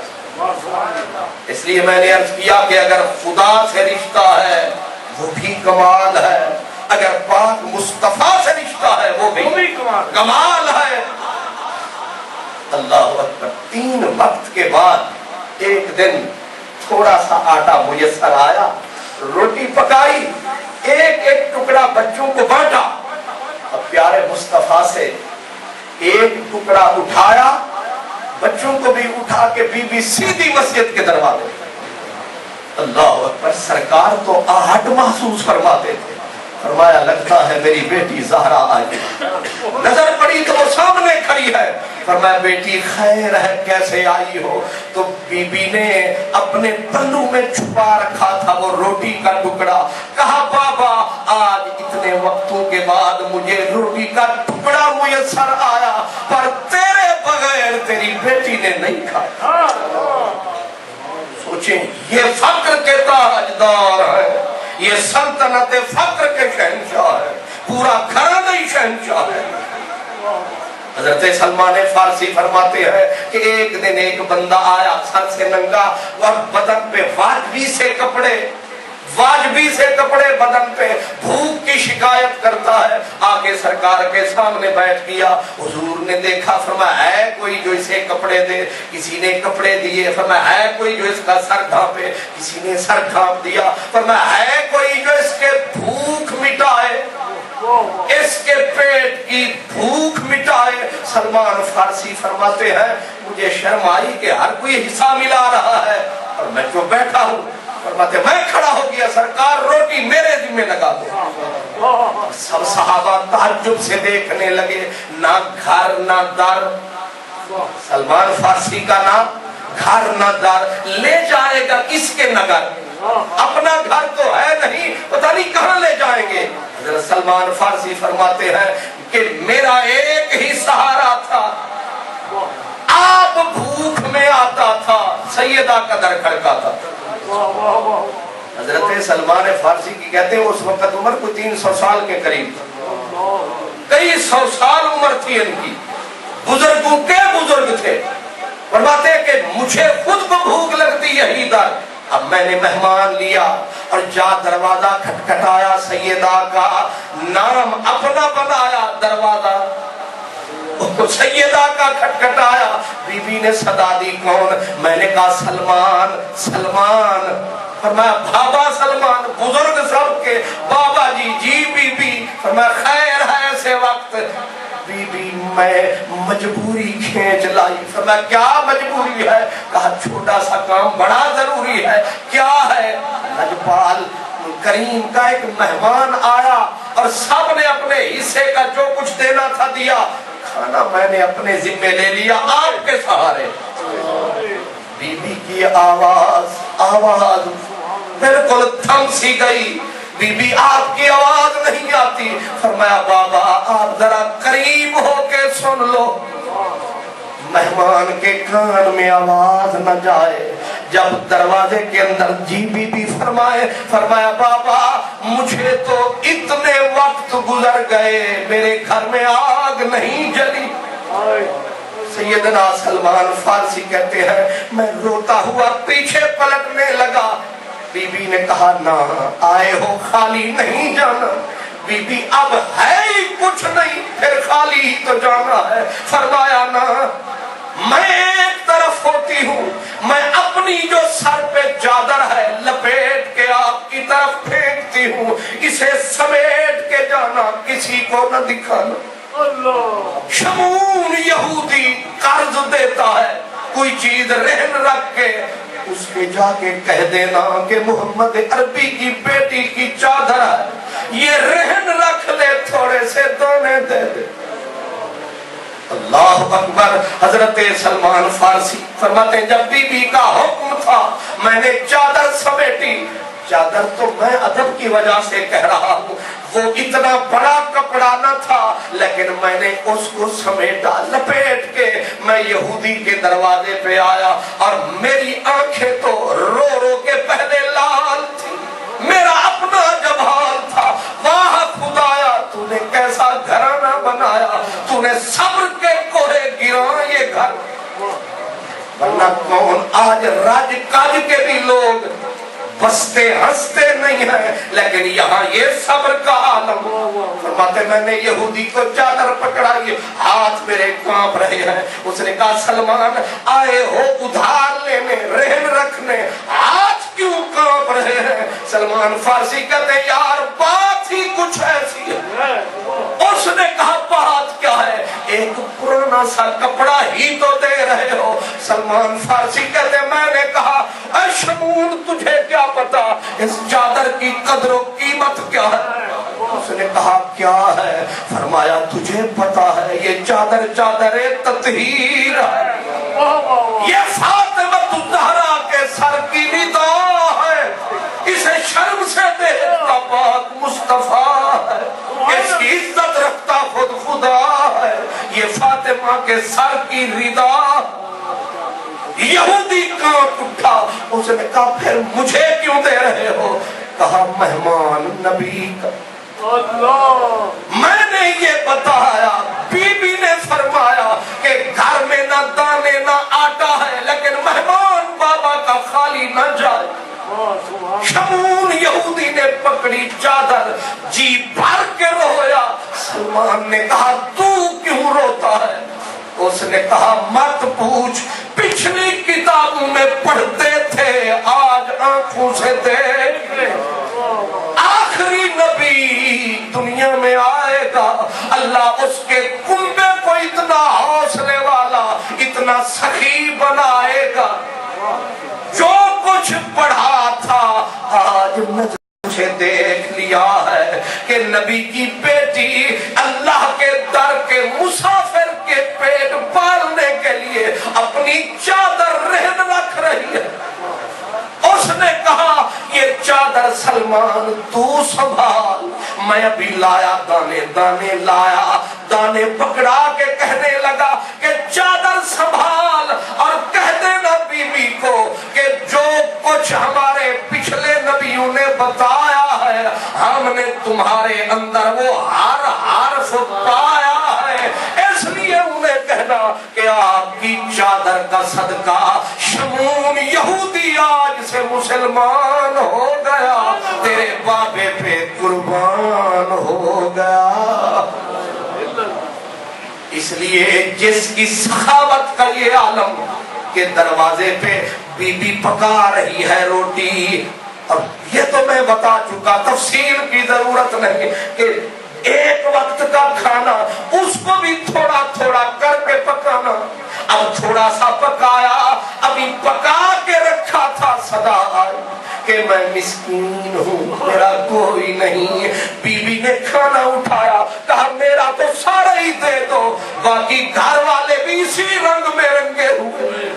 اس لیے میں نے عرض کیا کہ اگر خدا سے رشتہ ہے وہ بھی کمال ہے, اگر پاک مصطفیٰ سے رشتہ ہے وہ بھی کمال ہے. اللہ اکبر. 3 وقت کے بعد ایک دن تھوڑا سا آٹا میسر آیا, روٹی پکائی, ایک ایک ٹکڑا بچوں کو بانٹا. اب پیارے مصطفیٰ سے ایک ٹکڑا اٹھایا, بچوں کو بھی اٹھا کے بی بی سیدھی مسجد کے دروازے. اللہ اکبر. سرکار تو آہٹ محسوس فرماتے تھے. فرمایا لگتا ہے میری بیٹی زہرا آئی. نظر پڑی تو وہ سامنے کھڑی ہے. فرمایا بیٹی خیر ہے کیسے آئی ہو؟ تو بی بی نے اپنے پلو میں چھپا رکھا تھا وہ روٹی کا ٹکڑا. کہا بابا آج اتنے وقتوں کے بعد مجھے روٹی کا ٹکڑا میسر آیا, پر تیرے بغیر تیری بیٹی نے نہیں کھایا. سوچیں یہ فقر کے تاجدار ہے, یہ سلطنت فقر کے شہنشاہ ہے, پورا گھرانہ ہی شہنشاہ ہے. حضرت سلمان فارسی فرماتے ہیں کہ ایک دن ایک بندہ آیا سر سے ننگا اور بدن پہ واجبی سے کپڑے بدن پہ, بھوک کی شکایت کرتا ہے. آگے سرکار کے سامنے بیٹھ گیا. حضور نے دیکھا, فرمایا ہے کوئی جو اسے کپڑے دے؟ کسی نے کپڑے دیے. فرمایا ہے کوئی جو اس کا سر ڈھانپے؟ کسی نے سر ڈھانپ دیا. فرمایا ہے کوئی جو اس کے بھوک مٹائے, اس کے پیٹ کی بھوک مٹائے؟ سلمان فارسی فرماتے ہیں مجھے شرم آئی کہ ہر کوئی حصہ ملا رہا ہے اور میں جو بیٹھا ہوں. فرماتے میں کھڑا ہو گیا, سرکار روٹی میرے ذمہ لگا دو. سب صحابہ تعجب سے دیکھنے لگے, نہ گھر نہ در. سلمان فارسی کا نام گھر نہ در, لے جائے گا کس کے نگر؟ اپنا گھر تو ہے نہیں, پتہ نہیں کہاں لے جائیں گے. حضرت سلمان فارسی فرماتے ہیں کہ میرا ایک ہی سہارا تھا, آپ بھوک میں آتا تھا, سیدہ کا در کھڑکاتا تھا. حضرت سلمان فارسی کی کہتے ہیں اس وقت عمر کو 300 سال کے قریب تھا, کئی 100 سال عمر تھی ان کی, بزرگوں کے بزرگ تھے. فرماتے ہیں کہ مجھے خود کو بھوک لگتی یہی در. اب میں نے مہمان لیا اور جا دروازہ کھٹکھٹایا, سیدہ کا نام اپنا بنایا, دروازہ سیدہ کا کھٹکھٹایا. بی بی نے صدا دی کون؟ میں نے کہا سلمان. سلمان. فرمایا بابا سلمان, بزرگ سب کے بابا جی. G B be. فرمایا خیر ہے ایسے وقت؟ بی بی میں مجبوری کھینچ لائی. فرمایا کیا مجبوری ہے؟ کہا چھوٹا سا کام بڑا ضروری ہے. کیا ہے؟ لجپال کریم کا ایک مہمان آیا اور سب نے اپنے حصے کا جو کچھ دینا تھا دیا, کھانا میں نے اپنے ذمہ لے لیا آپ کے سہارے. یہ آواز بالکل تھم سی گئی. بی بی آپ کی آواز نہیں آتی. فرمایا بابا آپ ذرا قریب ہو کے سن لو, مہمان کے کان میں آواز نہ جائے. جب دروازے کے اندر بی بی فرمایا بابا مجھے تو اتنے وقت گزر گئے میرے گھر میں آگ نہیں جلی. سیدنا سلمان فارسی کہتے ہیں میں روتا ہوا پیچھے پلٹنے لگا. بی بی نے کہا نہ آئے ہو خالی نہیں جانا. بی بی اب ہے ہی کچھ نہیں پھر خالی ہی تو جانا ہے. فرمایا نہ میں ایک طرف ہوتی ہوں, میں اپنی جو سر پہ چادر ہے لپیٹ کے آپ کی طرف پھینکتی ہوں, اسے سمیٹ کے جانا کسی کو نہ دکھانا. شمون یہودی قرض دیتا ہے کوئی چیز رہن رکھ کے اس کے جا کے کہہ دینا کہ محمد عربی کی بیٹی کی چادر ہے یہ رہن رکھ لے تھوڑے سے دانے دے دے. اللہ اکبر. حضرت سلمان فارسی فرماتے ہیں جب بی بی کا حکم تھا میں نے چادر سمیٹی. چادر تو میں ادب کی وجہ سے کہہ رہا ہوں, وہ اتنا بڑا کپڑا نہ تھا لیکن میں نے اس کو سمیٹا لپیٹ کے میں یہودی کے دروازے پہ آیا اور میری آنکھیں تو رو رو کے پہلے لال تھی. میرا اپنا جب حال تھا واہ خدایا تو نے کیسا گھرانہ بنایا, تو نے صبر کے کوہے گراں یہ گھر. ورنہ کون آج راج کاج کے بھی لوگ بستے ہنستے نہیں ہیں لیکن یہاں یہ صبر کا عالم. فرماتے میں نے یہودی کو چادر پکڑائی, ہاتھ میرے کانپ رہے ہیں. اس نے کہا سلمان آئے ہو ادھار لینے رہن رکھنے, ہاتھ کیوں کانپ رہے ہیں؟ سلمان فارسی کہتے ہیں یار بات ہی کچھ ایسی ہے. اس نے کہا بات کیا ہے؟ ایک پرانا سا کپڑا ہی تو دے رہے ہو. سلمان فارسی کہتے ہیں میں نے کہا اے شمون تجھے کیا پتا اس چادر کی قدر و قیمت کیا ہے؟ اس نے کہا کیا ہے؟ فرمایا تجھے پتا ہے یہ چادر تطہیر ہے, یہ فاطمہ الزہرا کے سر کی ندا ہے, اسے شرم سے دیکھتا پاک مصطفیٰ ہے, اس کی عزت رکھتا خود خدا ہے, یہ فاطمہ کے سر کی ردا. یہودی کانپ اٹھا. اس نے کہا پھر مجھے کیوں دے رہے ہو؟ کہا مہمان نبی کا. میں نے یہ بتایا. بی بی نے فرمایا کہ گھر میں نہ دانے نہ آٹا ہے لیکن مہمان بابا کا خالی نہ جائے. شمون یہودی نے پکڑی چادر جی بھر کے رویا. سلمان نے کہا تو کیوں روتا ہے؟ اس نے کہا مت پوچھ, پچھلی کتابوں میں پڑھتے تھے آج آنکھوں سے دیکھ لے. آخری نبی دنیا میں آئے گا, اللہ اس کے کنبے کو اتنا حوصلے والا اتنا سخی بنائے گا. جو کچھ پڑھا تھا آج مجھے دیکھ لیا ہے کہ نبی کی بیٹی اللہ کے در کے مسافر کے پیٹ پالنے کے لیے اپنی چادر رہن رکھ رہی ہے. اس نے کہا یہ چادر سلمان تو سنبھال. میں ابھی لایا دانے دانے لایا, دانے پکڑا کے کہنے لگا کہ چادر سنبھال اور کہہ دینا بی بی کو کہ جو کچھ ہمارے پچھلے نبیوں نے بتایا ہے ہم نے تمہارے اندر وہ ہر حرف پایا ہے, اس لیے انہیں کہنا کہ آپ کی چادر کا صدقہ شمون یہودی آج سے مسلمان ہو گیا, تیرے بابے پہ قربان ہو گیا. اس لیے جس کی سخاوت کا یہ عالم کہ دروازے پہ بی بی پکا رہی ہے روٹی, اور یہ تو میں بتا چکا تفصیل کی ضرورت نہیں کہ ایک وقت کا کھانا اس کو بھی تھوڑا تھوڑا کر کے پکانا. اب تھوڑا سا پکایا, ابھی پکا کے رکھا تھا, صدا آئی کہ میں مسکین ہوں میرا کوئی نہیں. بی بی نے کھانا اٹھایا, کہا میرا تو سارا ہی دے دو, باقی گھر والے بھی اسی رنگ میں رنگے ہوئے,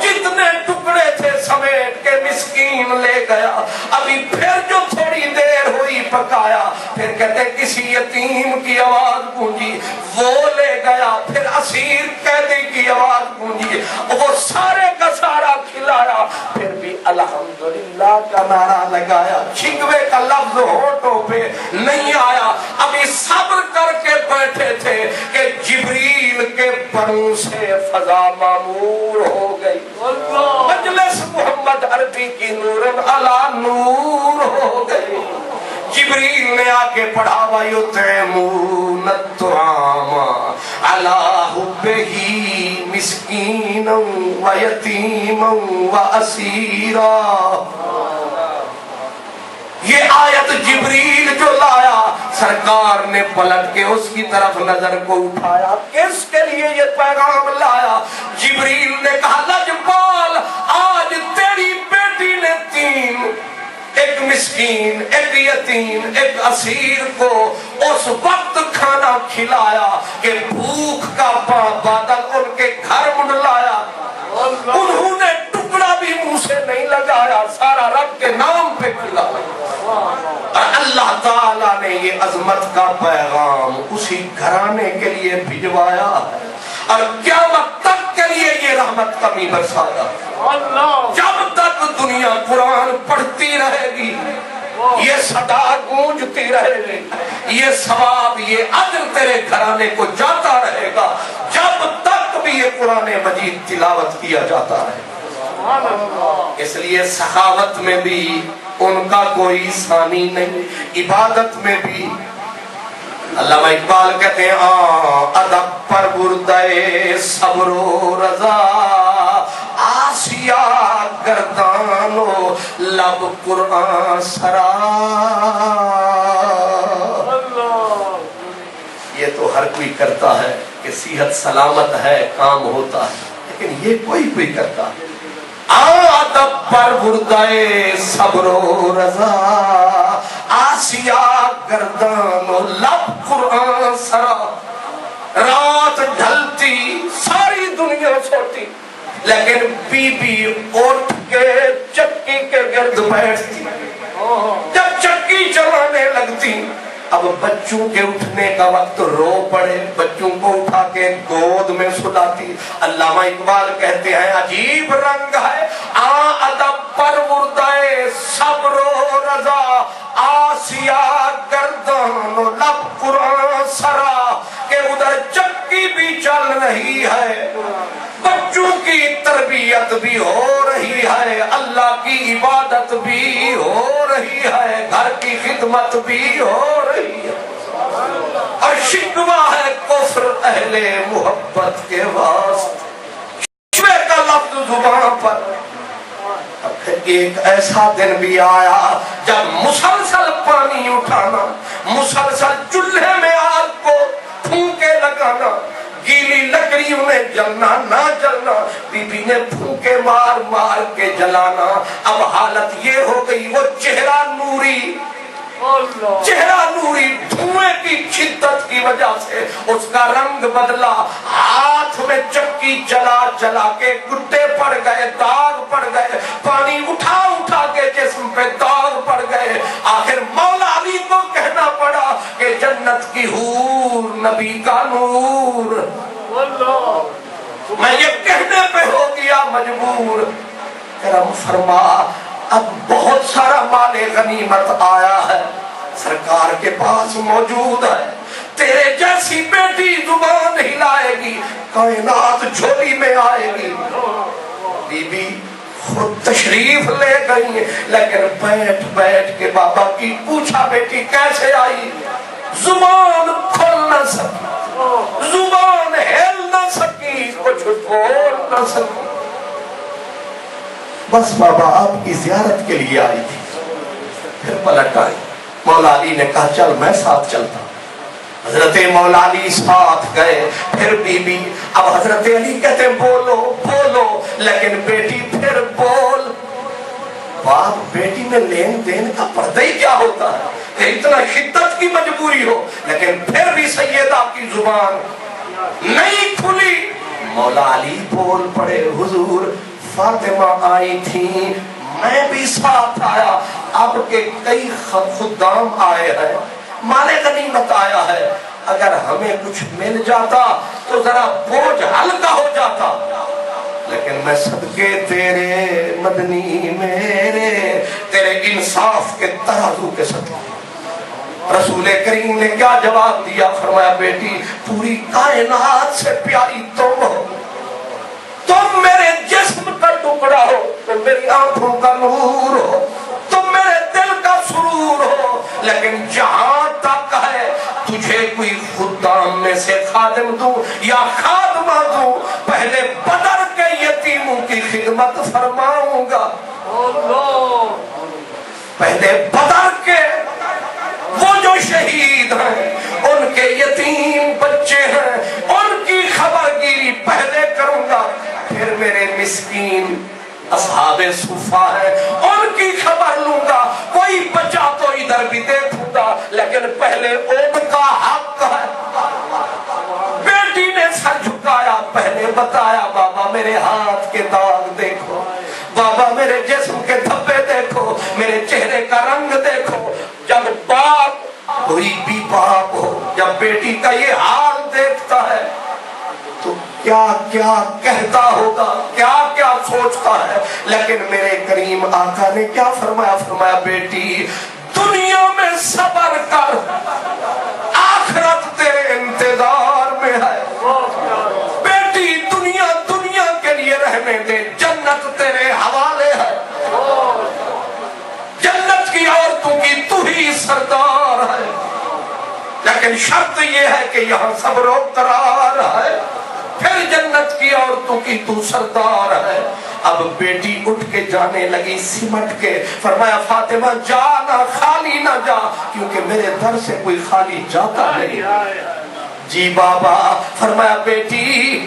جتنے ٹکڑے تھے سمیٹ کے مسکین لے گیا. ابھی پھر جو تھوڑی دیر ہوئی پکایا, پھر کہتے کسی یتیم کی آواز گونجی, وہ لے گیا. پھر اسیر قیدی کی آواز گونجی, وہ سارے کا سارا کھلایا. پھر بھی الحمدللہ کا نعرہ لگایا, شکوے کا لفظ ہونٹوں پہ نہیں آیا. ابھی صبر کر کے بیٹھے تھے کہ جبریل کے پروں سے فضا معمور ہو گئی. مجلس محمد عربی کی نورن علی نور ہو گئی. جبریل نے آ کے پڑھا وَيُطْعِمُونَ الطَّعَامَ عَلَىٰ حُبِّهِ مِسْكِينًا وَيَتِيمًا وَأَسِيرًا. یہ آیت جبریل جو لایا, سرکار نے پلٹ کے اس کی طرف نظر کو اٹھایا. کس کے لیے یہ پیغام لایا؟ جبریل نے کہا لجپال, آج تیری بیٹی نے 3, ایک مسکین, ایک یتیم, ایک اسیر کو اس وقت کھانا کھلایا کہ بھوک کا بادل ان کے گھر منڈلایا. انہوں نے ٹکڑا بھی منہ سے نہیں لگایا, سارا رب کے نام پہ کھلایا. اور اللہ تعالیٰ نے یہ عظمت کا پیغام اسی گھرانے کے لیے بھجوایا ہے, اور قیامت تک کے لیے یہ رحمت کمی برسایا. جب تک دنیا قرآن پڑھتی رہے گی, یہ صدا گونجتی رہے گی, یہ ثواب, یہ اجر تیرے گھرانے کو جاتا رہے گا, جب تک بھی یہ قرآن مجید تلاوت کیا جاتا رہے گا. اس لیے سخاوت میں بھی ان کا کوئی ثانی نہیں, عبادت میں بھی. علامہ اقبال کہتے ہیں ادب پر بردے صبر و رضا, آسیہ گردان و لب قرآن سرا. یہ تو ہر کوئی کرتا ہے کہ صحت سلامت ہے, کام ہوتا ہے, لیکن یہ کوئی کرتا ہے. ادب پر بردے صبر و رضا, آسیہ گردان و لب قرآن سرا. رات ڈھلتی ساری دنیا سوتی, لیکن بی بی اٹھ کے چکی کے گرد بیٹھتی. جب چکی چلانے لگتی, اب بچوں کے اٹھنے کا وقت رو پڑے, بچوں کو اٹھا کے گود میں سلاتی. علامہ اقبال کہتے ہیں عجیب رنگ ہے ادب پر مردے صبر و رضا, آسیہ گردان و لب قرآن سرا. کہ ادھر چکی بھی چل رہی ہے, بچوں کی تربیت بھی ہو رہی ہے, اللہ کی عبادت بھی ہو رہی ہے, گھر کی خدمت بھی ہو رہی ہے, اور شکوہ ہے کفر اہل محبت کے واسطے. شکوے کا لفظ زبان پر. پھر ایک ایسا دن بھی آیا جب مسلسل پانی اٹھانا, مسلسل چولہے میں آگ کو پھونکے لگانا, گیلی لکڑیوں نے جلنا نہ جلنا, بی بی نے پھونکے مار مار کے جلانا. اب حالت یہ ہو گئی, وہ چہرہ نوری دھوئیں کی شدت کی وجہ سے اس کا رنگ بدلا. ہاتھ میں چکی چلا چلا کے گڈے پڑ گئے, داغ پڑ گئے, پانی اٹھا اٹھا کے جسم پہ داغ پڑ گئے. آخر مولا علی کو کہنا پڑا کہ جنت کی حور نبی کا نور. میں یہ کہنے پہ ہو گیا مجبور. کرم فرما, اب بہت سارا مال غنیمت آیا ہے, سرکار کے پاس موجود ہے. تیرے جیسی بیٹی زبان ہلائے گی, کائنات جھولی میں آئے گی. بی بی خود تشریف لے گئی, لیکن بیٹھ بیٹھ کے بابا کی پوچھا بیٹی کیسے آئی. زبان کھل نہ سکی, زبان ہل نہ سکی, کچھ بول نہ سکی. بس بابا آپ کی زیارت کے لیے آئی تھی. پھر پلٹ آئی. مولا علی نے کہا چل میں ساتھ چلتا. حضرت مولا علی ساتھ گئے. پھر بی بی, اب حضرت علی کہتے ہیں بولو بولو, لیکن بیٹی پھر بول. باپ بیٹی میں لین دین کا پردہ ہی کیا ہوتا ہے کہ اتنا شدت کی مجبوری ہو, لیکن پھر بھی سیدہ کی زبان نہیں کھلی. مولا علی بول پڑے حضور فاطمہ آئی تھی، میں بھی ساتھ آیا، اب کے کئی خدام آئے ہیں، مال غنیمت آیا ہے، اگر ہمیں کچھ مل جاتا تو ذرا بوجھ ہلکا ہو جاتا، لیکن میں صدقے تیرے مدنی میرے تیرے انصاف کے ترازو کے صدقے۔ رسول کریم نے کیا جواب دیا؟ فرمایا بیٹی پوری کائنات سے پیاری تم ہو، تم میرے جسم کا ٹکڑا ہو، تم میری آنکھوں کا نور ہو، تم میرے دل کا سرور ہو، لیکن جہاں تک ہے تجھے کوئی خدام میں سے خادم دوں یا خادمہ دوں، پہلے بدر کے یتیموں کی خدمت فرماؤں گا، پہلے بدر کے وہ جو شہید ہیں ان کے یتیم بچے ہیں ان کی خبر گیری پہلے کروں گا، پھر میرے مسکین اصحاب صفہ ہیں ان کی خبر لوں گا، کوئی بچا تو ادھر بھی دیکھوں گا، لیکن پہلے ان کا حق ہے۔ بیٹی نے سر جھکایا، پہلے بتایا بابا میرے ہاتھ کے داغ دیکھو، بابا میرے جسم کے دھبے دیکھو، میرے چہرے کا رنگ دیکھو۔ جب باپ کوئی بھی باپ ہو جب بیٹی کا یہ حال دیکھتا ہے تو کیا کیا کہتا ہوگا، کیا کیا سوچتا ہے، لیکن میرے کریم آقا نے کیا فرمایا؟ فرمایا بیٹی دنیا میں صبر کر، آخرت تیرے انتظار میں ہے، بیٹی دنیا کے لیے رہنے دے، جنت تیرے حوالے ہے، جنت کی عورتوں کی تو ہی سردار ہے، لیکن شرط یہ ہے کہ یہاں صبر و قرار ہے، پھر جنت کی عورتوں کی تو سردار ہے۔ اب بیٹی اٹھ کے جانے لگی سمٹ کے، فرمایا فاطمہ جا نہ، خالی نہ جا، کیونکہ میرے در سے کوئی خالی جاتا نہیں۔ جی بابا، فرمایا بیٹی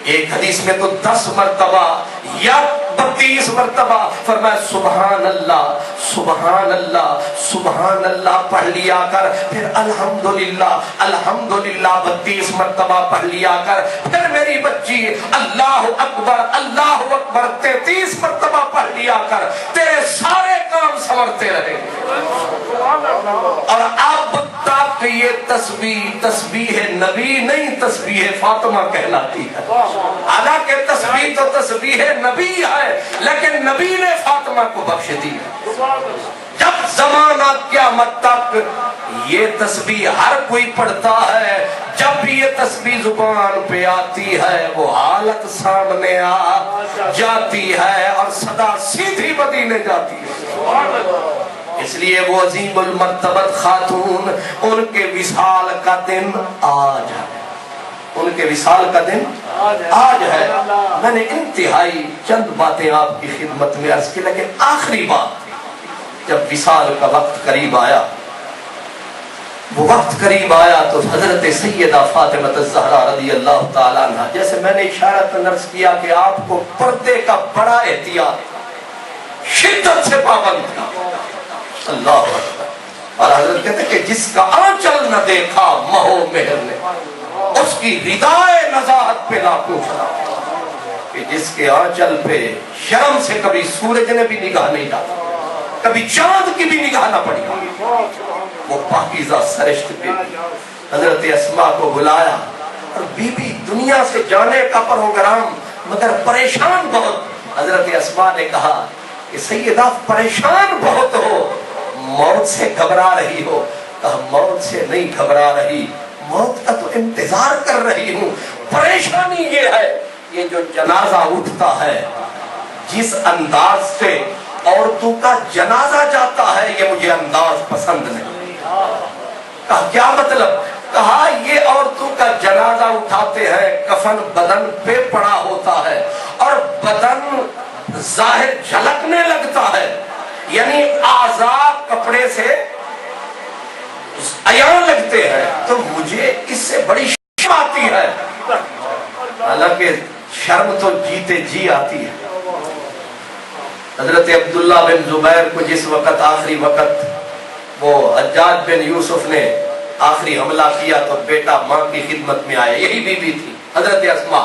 ایک حدیث میں تو 10 مرتبہ یا 32 مرتبہ فرمایا سبحان اللہ سبحان اللہ سبحان اللہ پڑھ لیا کر، پھر الحمدللہ الحمدللہ 32 مرتبہ پڑھ لیا کر، پھر میری بچی اللہ اکبر 33 مرتبہ پڑھ لیا کر، تیرے سارے کام سنورتے رہے۔ اور اب تک یہ تسبیح نبی نہیں، تسبیح فاطمہ کہلاتی ہے، حالانکہ تسبیح تو تسبیح نبی ہے، لیکن نبی نے فاطمہ کو بخش دی۔ جب زمانہ قیامت تک یہ تسبیح ہر کوئی پڑھتا ہے، جب بھی یہ تسبیح زبان پہ آتی ہے وہ حالت سامنے آ جاتی ہے اور صدا سیدھی مدینے جاتی ہے۔ اس لیے وہ عظیم المرتبت خاتون ان کے وصال کا دن آج ہے، ان کے وصال کا دن آج ہے۔ میں نے انتہائی چند باتیں آپ کی خدمت میں عرض کی، لیکن آخری بات جب وصال کا وقت قریب آیا، وہ وقت قریب آیا تو حضرت سیدہ فاطمہ الزہرا رضی اللہ تعالیٰ عنہ، جیسے میں نے اشارہ عرض کیا کہ آپ کو پردے کا بڑا احتیاط شدت سے پابند تھا، اللہ اکبر، اور حضرت کہتے کہ جس کا آنچل نہ دیکھا مہو مہر نے، اس کی ردائے نزاہت پہ لاکھوں سلام، کہ جس کے آنچل پہ شرم سے کبھی سورج نے بھی نگاہ نہیں ڈالا، کبھی چاند کی بھی نگاہ نہ پڑی، وہ پاکیزہ سرشت پہ حضرت اسماء کو بلایا، اور بی بی دنیا سے جانے کا پروگرام مگر پریشان بہت۔ حضرت اسماء نے کہا کہ سیدہ پریشان بہت ہو، موت سے گھبرا رہی ہو؟ کہا موت سے نہیں گھبرا رہی، موت کا تو انتظار کر رہی ہوں، پریشانی یہ ہے یہ جو جنازہ اٹھتا ہے، جس انداز سے عورتوں کا جنازہ جاتا ہے یہ مجھے انداز پسند نہیں۔ کہا کیا مطلب؟ کہا یہ عورتوں کا جنازہ اٹھاتے ہیں، کفن بدن پہ پڑا ہوتا ہے اور بدن ظاہر جھلکنے لگتا ہے، یعنی اعضاء کپڑے سے عیاں لگتے ہیں، تو مجھے اس سے بڑی شرم آتی ہے، حالانکہ شرم تو جیتے جی آتی ہے۔ حضرت عبداللہ بن زبیر کو جس وقت آخری وقت وہ حجاج بن یوسف نے آخری حملہ کیا تو بیٹا ماں کی خدمت میں آیا، یہی بی بی تھی حضرت اسماء،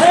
2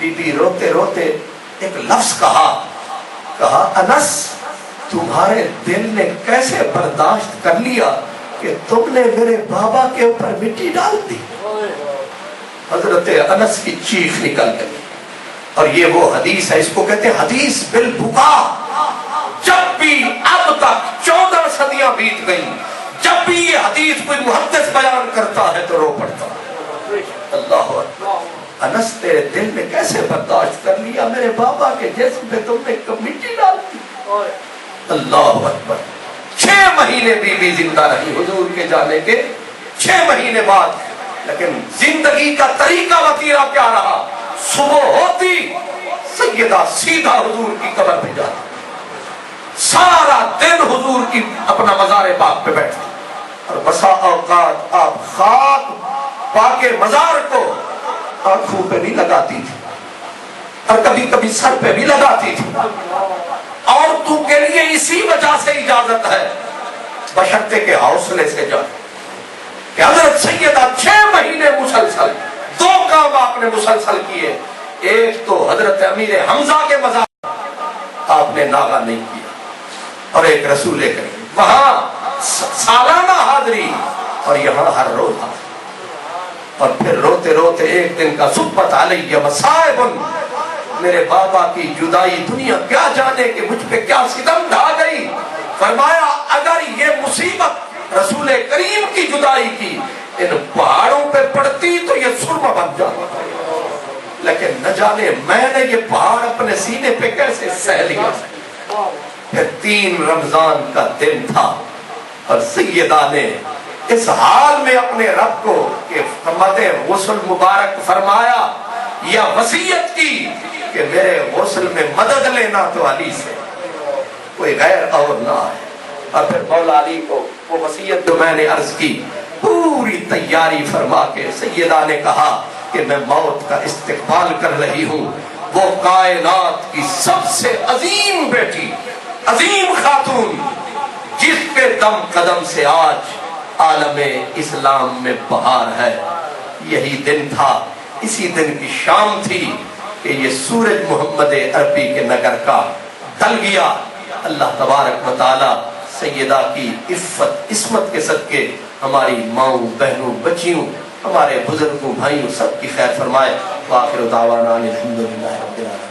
بی بی روتے روتے ایک لفظ کہا انس تمہارے دل نے کیسے برداشت کر لیا کہ تم نے میرے بابا کے اوپر مٹی ڈال دی. حضرت انس کی چیخ نکل گئی. اور یہ وہ حدیث ہے، اس کو کہتے ہیں حدیث بالبکا. جب بھی اب تک 14 صدیاں بیت گئی، جب بھی یہ حدیث کوئی محدث بیان کرتا ہے تو رو پڑتا ہے. اللہ اکبر. انس تیرے دل نے کیسے برداشت کر لیا میرے بابا کے جسم پہ تم نے مٹی ڈال دی. اللہ اکبر. 6 مہینے بی بی زندہ رہی حضور کے جانے کے 6 مہینے بعد. لیکن زندگی کا طریقہ وطیرہ کیا رہا؟ صبح ہوتی سیدہ سیدھا حضور کی قبر پہ جاتی، سارا دن حضور کی اپنا مزار پاک پہ بیٹھتی، اور بسا اوقات آپ خاک پاک مزار کو آنکھوں پہ بھی لگاتی تھی اور کبھی کبھی سر پہ بھی لگاتی تھی. عورتوں کے لیے اسی وجہ سے اجازت ہے، بشرطے کے حوصلے سے جائے کہ حضرت سیدہ 6 مہینے مسلسل 2 کام آپ نے مسلسل کیے. ایک تو حضرت امیر حمزہ کے مزار آپ نے ناغہ نہیں کیا، اور ایک رسول کریم وہاں سالانہ حاضری، اور یہاں ہر روز حاضری. اور پھر روتے روتے ایک دن کا صبت علیہ مصائب، میرے بابا کی جدائی دنیا کیا جانے کہ مجھ پہ کیا ستم ڈھا گئی. فرمایا اگر یہ مصیبت رسول کریم کی جدائی کی ان پہاڑوں پہ پڑتی تو یہ سرما بن جاتا، لیکن نہ جانے میں نے یہ پہاڑ اپنے سینے پہ کیسے سہ لیا. پھر 3 رمضان کا دن تھا اور سیدہ نے اس حال میں اپنے رب کو کہ مد غسل مبارک فرمایا یا وصیت کی کہ میرے غسل میں مدد لینا تو علی سے، کوئی غیر اور نہ آئے. اور پھر مولا علی کو وہ وصیت جو میں نے عرض کی پوری تیاری فرما کے سیدہ نے کہا کہ میں موت کا استقبال کر رہی ہوں. وہ کائنات کی سب سے عظیم بیٹی، عظیم خاتون، جس کے دم قدم سے آج عالم اسلام میں بہار ہے. یہی دن تھا، اسی دن کی شام تھی کہ یہ سورج محمد عربی کے نگر کا ڈھل گیا. اللہ تبارک و تعالی سیدہ کی عفت عصمت کے صدقے ہماری ماؤں بہنوں بچیوں ہمارے بزرگوں بھائیوں سب کی خیر فرمائے. وآخر دعوانا الحمدللہ رب العالمین.